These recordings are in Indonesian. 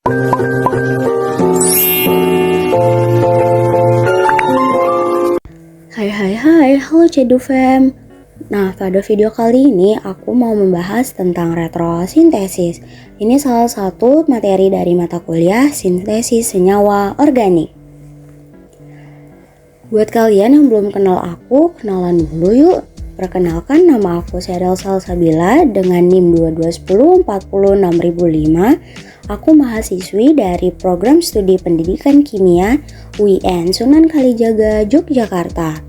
Hai, halo Cedufem. Nah, pada video kali ini aku mau membahas tentang retrosintesis. Ini salah satu materi dari mata kuliah sintesis senyawa organik. Buat kalian yang belum kenal aku, kenalan dulu yuk. Perkenalkan, nama aku Sheryl Salsabila dengan NIM 221046005. Aku mahasiswi dari Program Studi Pendidikan Kimia UIN Sunan Kalijaga, Yogyakarta.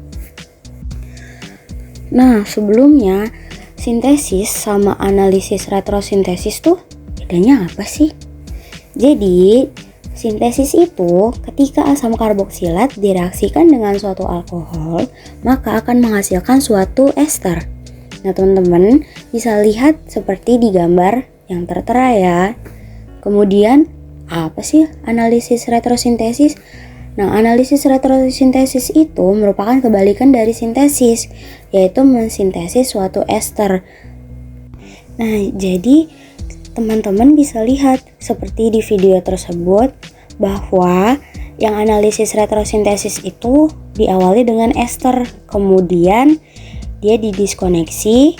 Nah, sebelumnya sintesis sama analisis retrosintesis tuh bedanya apa sih? Jadi, sintesis itu ketika asam karboksilat direaksikan dengan suatu alkohol, maka akan menghasilkan suatu ester. Nah, teman-teman bisa lihat seperti di gambar yang tertera ya. Kemudian, apa sih analisis retrosintesis? Nah, analisis retrosintesis itu merupakan kebalikan dari sintesis, yaitu mensintesis suatu ester. Nah, jadi teman-teman bisa lihat seperti di video tersebut bahwa yang analisis retrosintesis itu diawali dengan ester, kemudian dia didiskoneksi.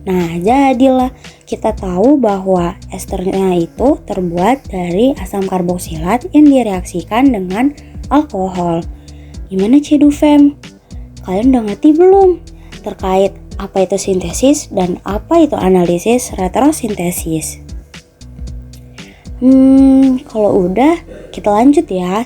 Nah, jadilah kita tahu bahwa esternya itu terbuat dari asam karboksilat yang direaksikan dengan alkohol. Gimana Cedufem? Kalian udah ngerti belum terkait apa itu sintesis dan apa itu analisis retrosintesis? Kalau udah, kita lanjut ya.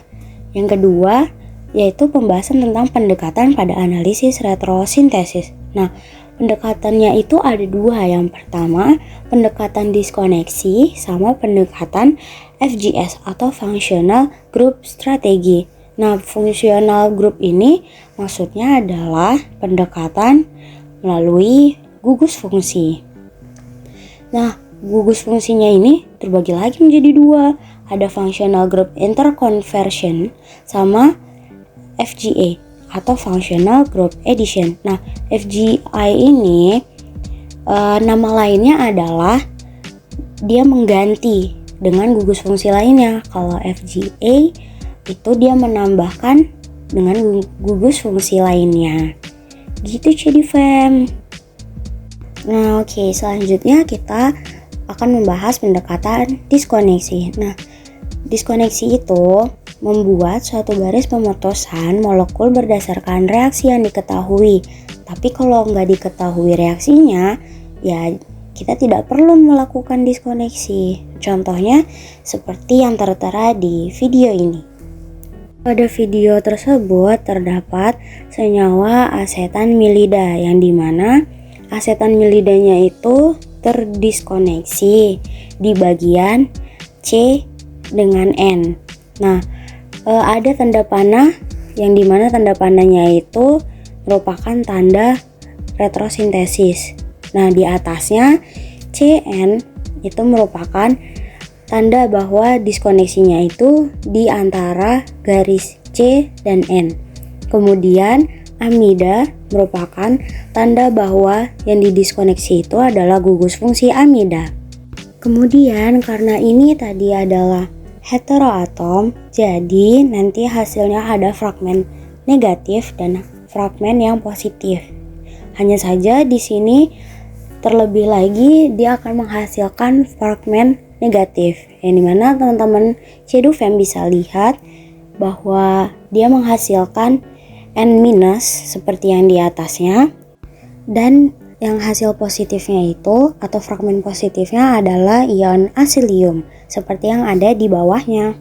Yang kedua, yaitu pembahasan tentang pendekatan pada analisis retrosintesis. Nah, pendekatannya itu ada dua. Yang pertama, pendekatan diskoneksi sama pendekatan FGS atau Functional Group Strategy. Nah, Functional Group ini maksudnya adalah pendekatan melalui gugus fungsi. Nah, gugus fungsinya ini terbagi lagi menjadi dua. Ada Functional Group Interconversion sama FGA atau Functional Group Addition. Nah, FGI ini nama lainnya adalah dia mengganti dengan gugus fungsi lainnya. Kalau FGA itu dia menambahkan dengan gugus fungsi lainnya. Gitu Cedufem. Nah, oke, selanjutnya kita akan membahas pendekatan diskoneksi. Nah, diskoneksi itu membuat suatu garis pemutusan molekul berdasarkan reaksi yang diketahui. Tapi kalau nggak diketahui reaksinya, ya kita tidak perlu melakukan diskoneksi. Contohnya seperti yang tertera di video ini. Pada video tersebut terdapat senyawa asetanmilida yang dimana asetanmilidanya itu terdiskoneksi di bagian C dengan N. Nah, ada tanda panah yang dimana tanda panahnya itu merupakan tanda retrosintesis. Nah, di atasnya CN itu merupakan tanda bahwa diskoneksinya itu di antara garis C dan N. Kemudian amida merupakan tanda bahwa yang didiskoneksi itu adalah gugus fungsi amida. Kemudian karena ini tadi adalah heteroatom, jadi nanti hasilnya ada fragmen negatif dan fragmen yang positif. Hanya saja di sini terlebih lagi dia akan menghasilkan fragmen negatif, yang dimana teman-teman Cedufem bisa lihat bahwa dia menghasilkan N- seperti yang di atasnya, dan yang hasil positifnya itu atau fragmen positifnya adalah ion asilium seperti yang ada di bawahnya.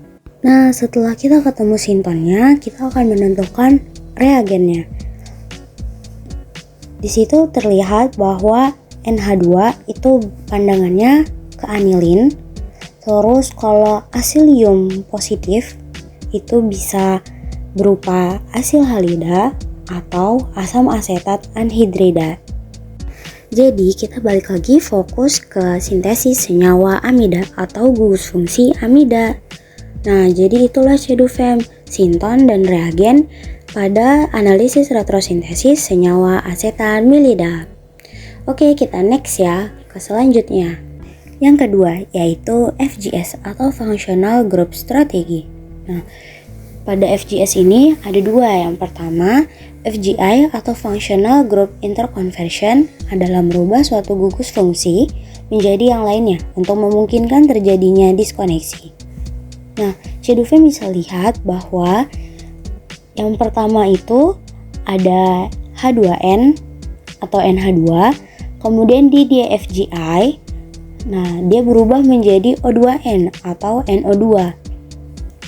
Nah, setelah kita ketemu sintonnya, kita akan menentukan reagennya. Di situ terlihat bahwa NH2 itu pandangannya ke anilin. Terus kalau asilium positif itu bisa berupa asil halida atau asam asetat anhidrida. Jadi kita balik lagi fokus ke sintesis senyawa amida atau gugus fungsi amida. Nah, jadi itulah Cedufem, sinton dan reagen pada analisis retrosintesis senyawa asetanmilida. Oke, kita next ya ke selanjutnya. Yang kedua yaitu FGS atau Functional Group Strategy. Nah, pada FGS ini ada dua. Yang pertama, FGI atau Functional Group Interconversion adalah merubah suatu gugus fungsi menjadi yang lainnya untuk memungkinkan terjadinya diskoneksi. Nah, Ceduve bisa lihat bahwa yang pertama itu ada H2N atau NH2, kemudian di dia FGI, nah dia berubah menjadi O2N atau NO2.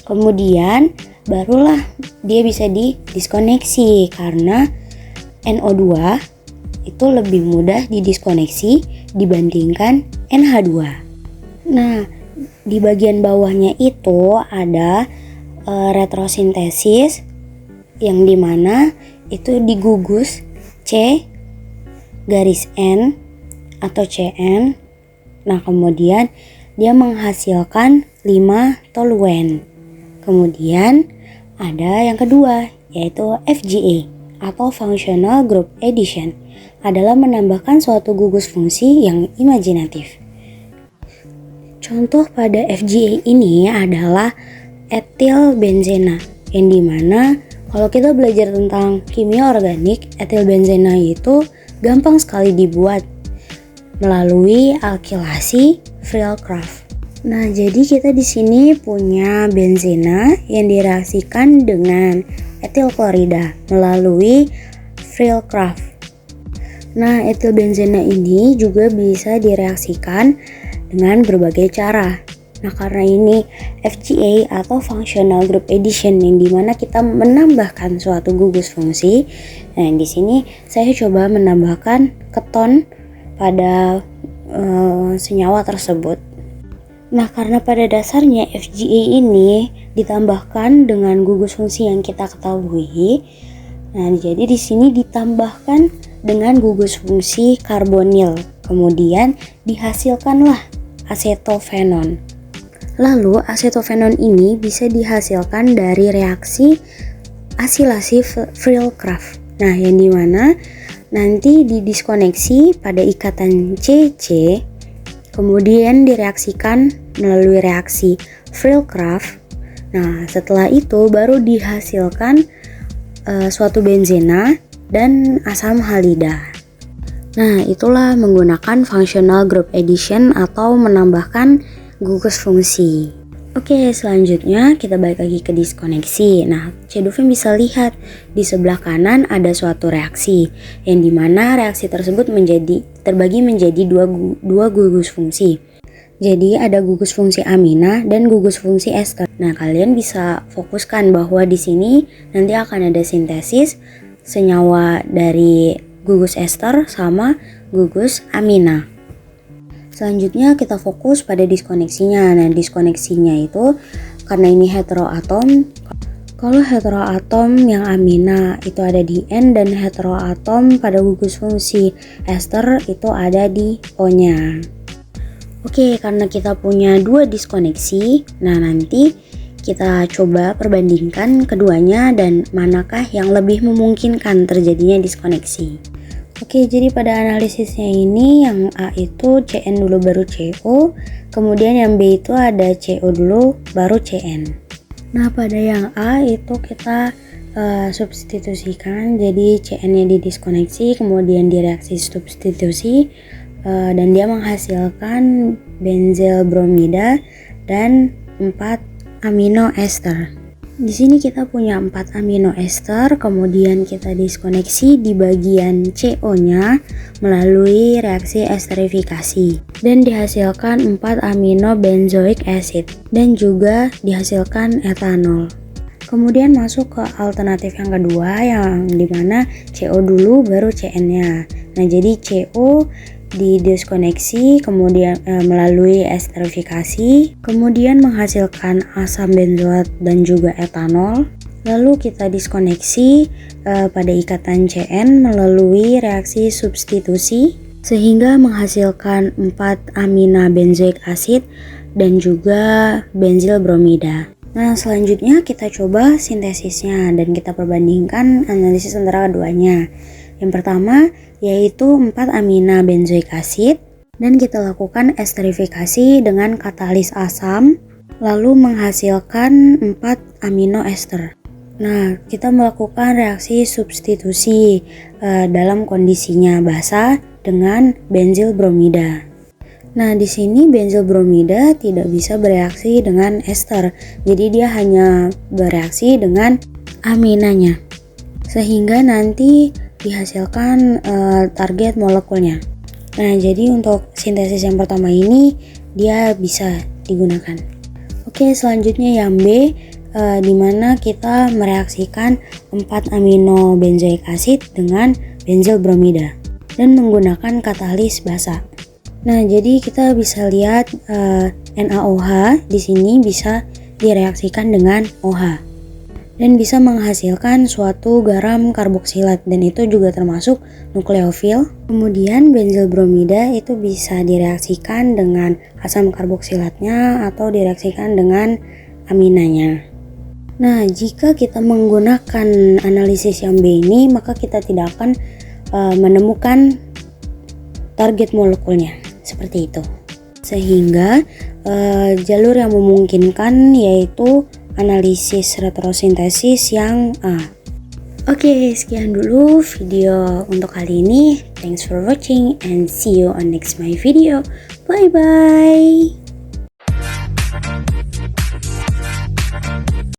Kemudian barulah dia bisa didiskoneksi karena NO2 itu lebih mudah didiskoneksi dibandingkan NH2. Nah, di bagian bawahnya itu ada retrosintesis yang dimana itu digugus C garis N atau CN. Nah, kemudian dia menghasilkan 5 toluen. Kemudian ada yang kedua yaitu FGA atau Functional Group Addition, adalah menambahkan suatu gugus fungsi yang imajinatif. Contoh pada FGA ini adalah etilbenzena, yang dimana kalau kita belajar tentang kimia organik, etilbenzena itu gampang sekali dibuat melalui alkilasi Freelicraft. Nah, jadi kita di sini punya benzena yang direaksikan dengan etil klorida melalui Freelicraft. Nah, etilbenzena ini juga bisa direaksikan dengan berbagai cara. Nah, karena ini FGA atau Functional Group Addition yang dimana kita menambahkan suatu gugus fungsi. Nah, di sini saya coba menambahkan keton pada senyawa tersebut. Nah, karena pada dasarnya FGA ini ditambahkan dengan gugus fungsi yang kita ketahui. Nah, jadi di sini ditambahkan dengan gugus fungsi karbonil. Kemudian dihasilkanlah asetofenon. Lalu asetofenon ini bisa dihasilkan dari reaksi asilasi Freelicraft. Nah, yang dimana nanti didiskoneksi pada ikatan CC, kemudian direaksikan melalui reaksi Freelicraft. Nah, setelah itu baru dihasilkan suatu benzena dan asam halida. Nah, itulah menggunakan functional group addition atau menambahkan gugus fungsi. Oke, selanjutnya kita balik lagi ke diskoneksi. Nah, Ceduve bisa lihat di sebelah kanan ada suatu reaksi yang dimana reaksi tersebut terbagi menjadi dua gugus fungsi. Jadi ada gugus fungsi amina dan gugus fungsi ester. Nah, kalian bisa fokuskan bahwa di sini nanti akan ada sintesis senyawa dari gugus ester sama gugus amina. Selanjutnya kita fokus pada diskoneksinya. Nah, diskoneksinya itu karena ini heteroatom. Kalau heteroatom yang amina itu ada di N dan heteroatom pada gugus fungsi ester itu ada di O-nya. Oke, karena kita punya dua diskoneksi, nah nanti kita coba perbandingkan keduanya dan manakah yang lebih memungkinkan terjadinya diskoneksi. Oke, jadi pada analisisnya ini yang A itu CN dulu baru CO, kemudian yang B itu ada CO dulu baru CN. Nah, pada yang A itu kita substitusikan, jadi CN-nya didiskoneksi, kemudian direaksi substitusi dan dia menghasilkan benzyl bromida dan 4 amino ester. Di sini kita punya 4 amino ester, kemudian kita diskoneksi di bagian CO-nya melalui reaksi esterifikasi dan dihasilkan 4 amino benzoic acid dan juga dihasilkan etanol. Kemudian masuk ke alternatif yang kedua yang dimana CO dulu baru CN-nya. Nah, jadi CO didiskoneksi kemudian melalui esterifikasi, kemudian menghasilkan asam benzoat dan juga etanol. Lalu kita diskoneksi pada ikatan CN melalui reaksi substitusi sehingga menghasilkan 4 amina benzoic acid dan juga benzyl bromida. Nah, selanjutnya kita coba sintesisnya dan kita perbandingkan analisis antara keduanya. Yang pertama yaitu 4 amina benzoic acid dan kita lakukan esterifikasi dengan katalis asam, lalu menghasilkan 4 amino ester. Nah, kita melakukan reaksi substitusi dalam kondisinya basah dengan benzil bromida. Nah, di sini benzil bromida tidak bisa bereaksi dengan ester, jadi dia hanya bereaksi dengan aminanya, sehingga nanti dihasilkan target molekulnya. Nah, jadi untuk sintesis yang pertama ini dia bisa digunakan. Oke, selanjutnya yang B, di mana kita mereaksikan 4 amino benzoik acid dengan benzil bromida dan menggunakan katalis basa. Nah, jadi kita bisa lihat NaOH di sini bisa direaksikan dengan OH dan bisa menghasilkan suatu garam karboksilat, dan itu juga termasuk nukleofil. Kemudian benzil bromida itu bisa direaksikan dengan asam karboksilatnya atau direaksikan dengan aminanya. Nah, jika kita menggunakan analisis yang B ini, maka kita tidak akan menemukan target molekulnya seperti itu. Sehingga jalur yang memungkinkan yaitu analisis retrosintesis yang A. Oke, sekian dulu video untuk kali ini. Thanks for watching and see you on next my video. Bye bye.